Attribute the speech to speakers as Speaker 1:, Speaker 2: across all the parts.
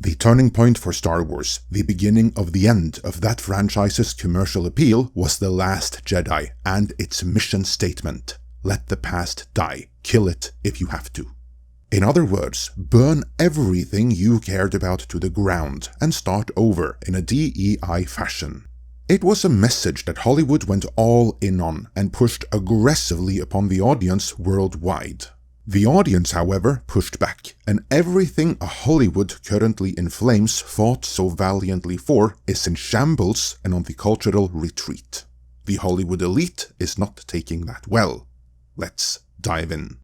Speaker 1: The turning point for Star Wars, the beginning of the end of that franchise's commercial appeal, was The Last Jedi and its mission statement: let the past die, kill it if you have to. In other words, burn everything you cared about to the ground and start over in a DEI fashion. It was a message that Hollywood went all in on and pushed aggressively upon the audience worldwide. The audience, however, pushed back, and everything a Hollywood currently in flames fought so valiantly for is in shambles and on the cultural retreat. The Hollywood elite is not taking that well. Let's dive in.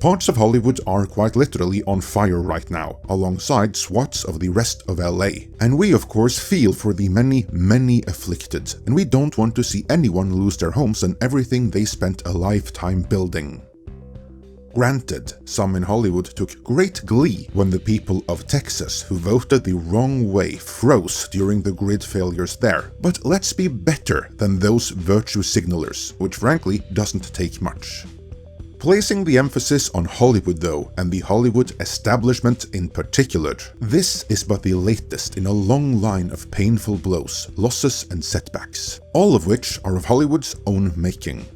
Speaker 1: Parts of Hollywood are quite literally on fire right now, alongside swaths of the rest of LA. And we of course feel for the many afflicted, and we don't want to see anyone lose their homes and everything they spent a lifetime building. Granted, some in Hollywood took great glee when the people of Texas who voted the wrong way froze during the grid failures there, but let's be better than those virtue signalers, which frankly doesn't take much. Placing the emphasis on Hollywood though, and the Hollywood establishment in particular, this is but the latest in a long line of painful blows, losses and setbacks, all of which are of Hollywood's own making.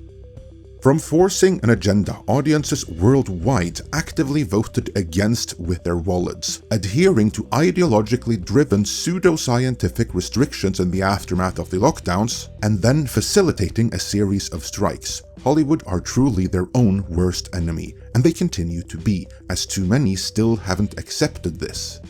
Speaker 1: From forcing an agenda audiences worldwide actively voted against with their wallets, adhering to ideologically driven pseudo-scientific restrictions in the aftermath of the lockdowns, and then facilitating a series of strikes, Hollywood are truly their own worst enemy, and they continue to be, as too many still haven't accepted this.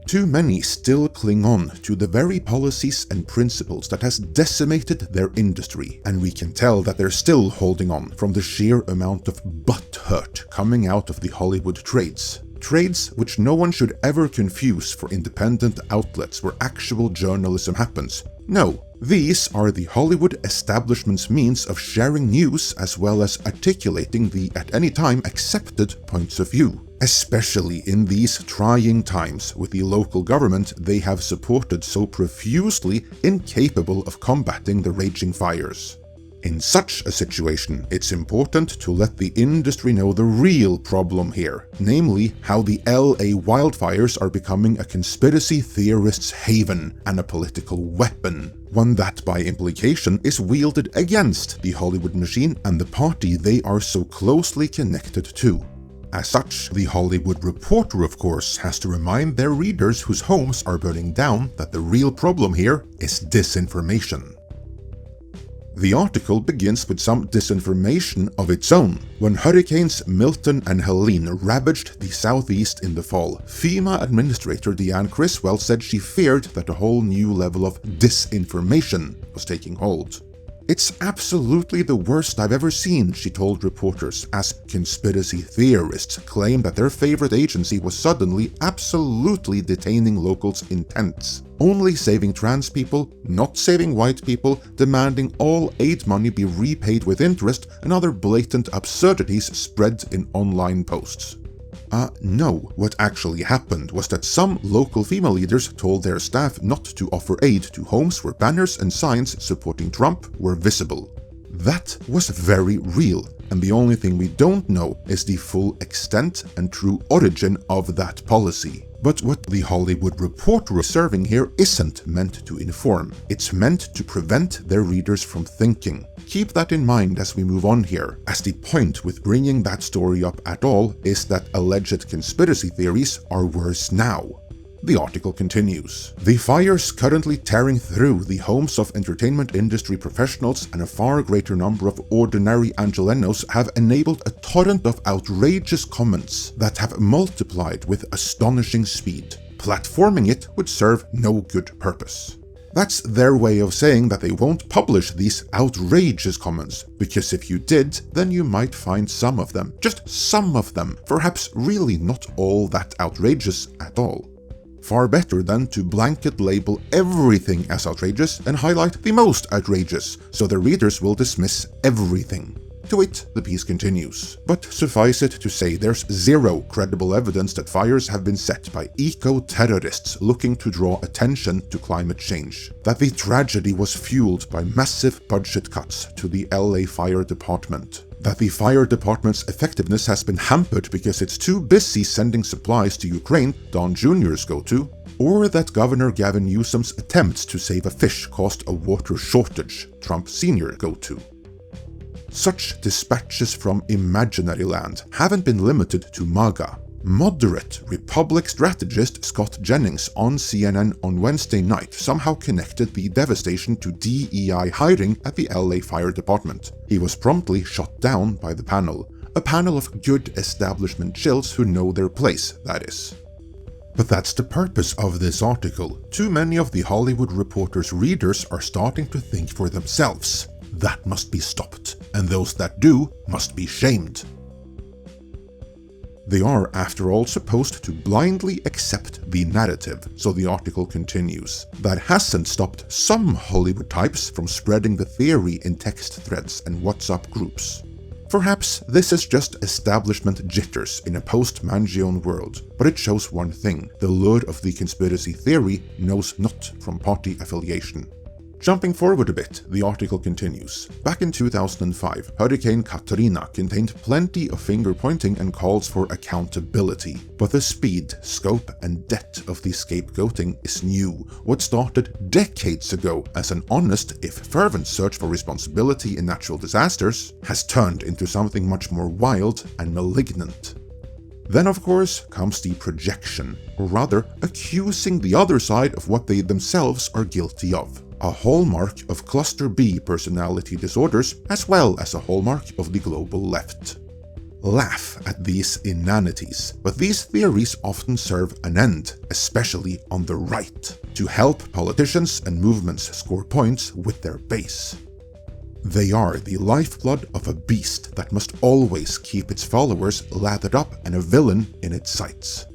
Speaker 1: Too many still cling on to the very policies and principles that has decimated their industry, and we can tell that they're still holding on from the sheer amount of butthurt coming out of the Hollywood trades. Trades which no one should ever confuse for independent outlets where actual journalism happens. No, these are the Hollywood establishment's means of sharing news as well as articulating the at any time accepted points of view. Especially in these trying times with the local government they have supported so profusely incapable of combating the raging fires. In such a situation, it's important to let the industry know the real problem here, namely how the LA wildfires are becoming a conspiracy theorist's haven and a political weapon, one that by implication is wielded against the Hollywood machine and the party they are so closely connected to. As such, the Hollywood Reporter of course has to remind their readers whose homes are burning down that the real problem here is disinformation. The article begins with some disinformation of its own. When hurricanes Milton and Helene ravaged the southeast in the fall, FEMA Administrator Deanne Criswell said she feared that a whole new level of disinformation was taking hold. "It's absolutely the worst I've ever seen," she told reporters, as conspiracy theorists claim that their favorite agency was suddenly absolutely detaining locals' intents, only saving trans people, not saving white people, demanding all aid money be repaid with interest, and other blatant absurdities spread in online posts. No, what actually happened was that some local FEMA leaders told their staff not to offer aid to homes where banners and signs supporting Trump were visible. That was very real, and the only thing we don't know is the full extent and true origin of that policy. But what the Hollywood Reporter is serving here isn't meant to inform, it's meant to prevent their readers from thinking. Keep that in mind as we move on here, as the point with bringing that story up at all is that alleged conspiracy theories are worse now. The article continues. The fires currently tearing through the homes of entertainment industry professionals and a far greater number of ordinary Angelenos have enabled a torrent of outrageous comments that have multiplied with astonishing speed. Platforming it would serve no good purpose. That's their way of saying that they won't publish these outrageous comments, because if you did, then you might find some of them, just some of them, perhaps really not all that outrageous at all. Far better than to blanket label everything as outrageous and highlight the most outrageous, so the readers will dismiss everything. To it, the piece continues. But suffice it to say there's zero credible evidence that fires have been set by eco-terrorists looking to draw attention to climate change. That the tragedy was fueled by massive budget cuts to the LA Fire Department. That the fire department's effectiveness has been hampered because it's too busy sending supplies to Ukraine, Don Jr.'s go-to. Or that Governor Gavin Newsom's attempts to save a fish caused a water shortage, Trump Sr. go-to. Such dispatches from imaginary land haven't been limited to MAGA. Moderate Republic strategist Scott Jennings on CNN on Wednesday night somehow connected the devastation to DEI hiring at the LA Fire Department. He was promptly shot down by the panel. A panel of good establishment chills who know their place, that is. But that's the purpose of this article. Too many of the Hollywood Reporter's readers are starting to think for themselves. That must be stopped, and those that do must be shamed. They are, after all, supposed to blindly accept the narrative, so the article continues. That hasn't stopped some Hollywood types from spreading the theory in text threads and WhatsApp groups. Perhaps this is just establishment jitters in a post-Mangione world, but it shows one thing: the lure of the conspiracy theory knows not from party affiliation. Jumping forward a bit, the article continues. Back in 2005, Hurricane Katrina contained plenty of finger-pointing and calls for accountability. But the speed, scope, and depth of the scapegoating is new. What started decades ago as an honest, if fervent search for responsibility in natural disasters has turned into something much more wild and malignant. Then, of course, comes the projection, or rather, accusing the other side of what they themselves are guilty of. A hallmark of cluster B personality disorders, as well as a hallmark of the global left. Laugh at these inanities, but these theories often serve an end, especially on the right, to help politicians and movements score points with their base. They are the lifeblood of a beast that must always keep its followers lathered up and a villain in its sights.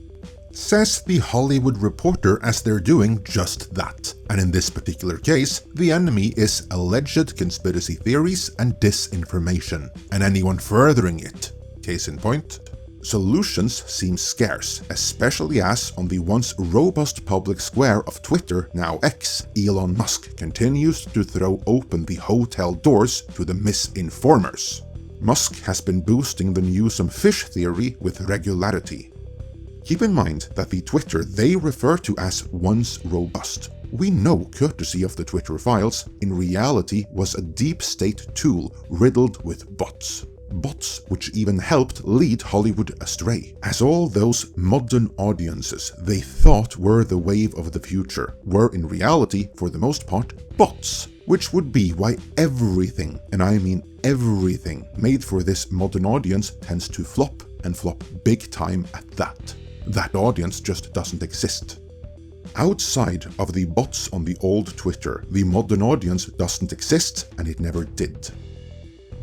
Speaker 1: Says the Hollywood Reporter as they're doing just that. And in this particular case, the enemy is alleged conspiracy theories and disinformation, and anyone furthering it. Case in point, solutions seem scarce, especially as on the once robust public square of Twitter, now X, Elon Musk continues to throw open the hotel doors to the misinformers. Musk has been boosting the Newsom fish theory with regularity. Keep in mind that the Twitter they refer to as once robust, we know courtesy of the Twitter files, in reality was a deep state tool riddled with bots. Bots which even helped lead Hollywood astray, as all those modern audiences they thought were the wave of the future were in reality, for the most part, bots. Which would be why everything, and I mean everything, made for this modern audience tends to flop, and flop big time at that. That audience just doesn't exist. Outside of the bots on the old Twitter, the modern audience doesn't exist, and it never did.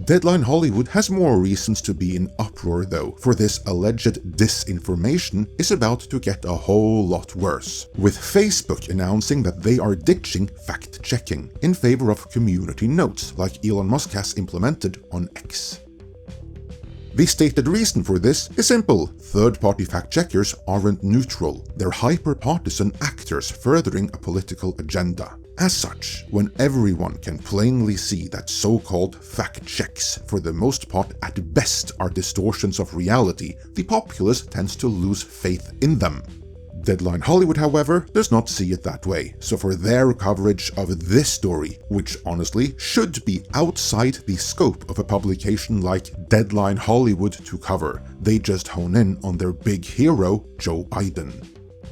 Speaker 1: Deadline Hollywood has more reasons to be in uproar though, for this alleged disinformation is about to get a whole lot worse, with Facebook announcing that they are ditching fact-checking in favor of community notes like Elon Musk has implemented on X. The stated reason for this is simple: third-party fact-checkers aren't neutral, they're hyper-partisan actors furthering a political agenda. As such, when everyone can plainly see that so-called fact-checks, for the most part at best are distortions of reality, the populace tends to lose faith in them. Deadline Hollywood, however, does not see it that way, so for their coverage of this story, which honestly should be outside the scope of a publication like Deadline Hollywood to cover, they just hone in on their big hero, Joe Biden.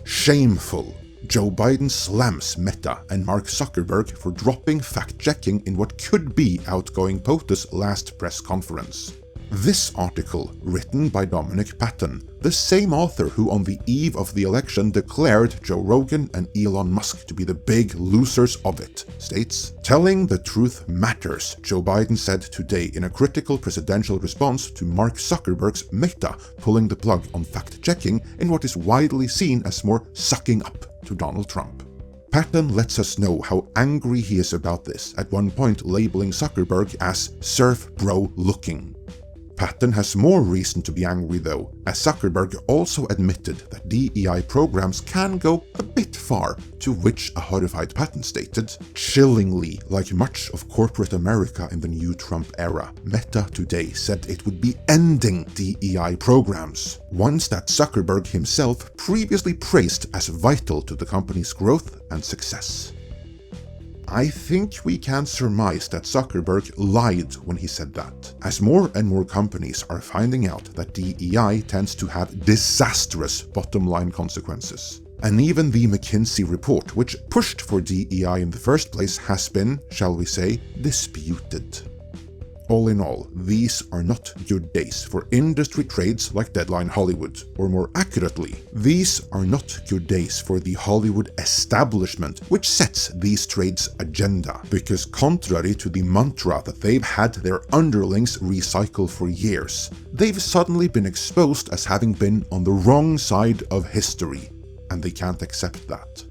Speaker 1: Shameful. Joe Biden slams Meta and Mark Zuckerberg for dropping fact-checking in what could be outgoing POTUS' last press conference. This article, written by Dominic Patton, the same author who on the eve of the election declared Joe Rogan and Elon Musk to be the big losers of it, states, "Telling the truth matters," Joe Biden said today in a critical presidential response to Mark Zuckerberg's Meta pulling the plug on fact-checking in what is widely seen as more sucking up to Donald Trump. Patton lets us know how angry he is about this, at one point labeling Zuckerberg as surf bro looking. Patton has more reason to be angry though, as Zuckerberg also admitted that DEI programs can go a bit far, to which a horrified Patton stated, chillingly, like much of corporate America in the new Trump era, Meta today said it would be ending DEI programs, ones that Zuckerberg himself previously praised as vital to the company's growth and success. I think we can surmise that Zuckerberg lied when he said that, as more and more companies are finding out that DEI tends to have disastrous bottom-line consequences. And even the McKinsey report, which pushed for DEI in the first place, has been, shall we say, disputed. All in all, these are not good days for industry trades like Deadline Hollywood, or more accurately, these are not good days for the Hollywood establishment, which sets these trades' agenda, because contrary to the mantra that they've had their underlings recycle for years, they've suddenly been exposed as having been on the wrong side of history, and they can't accept that.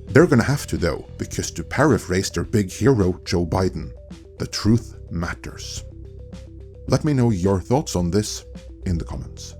Speaker 1: They're gonna have to though, because to paraphrase their big hero Joe Biden, the truth matters. Let me know your thoughts on this in the comments.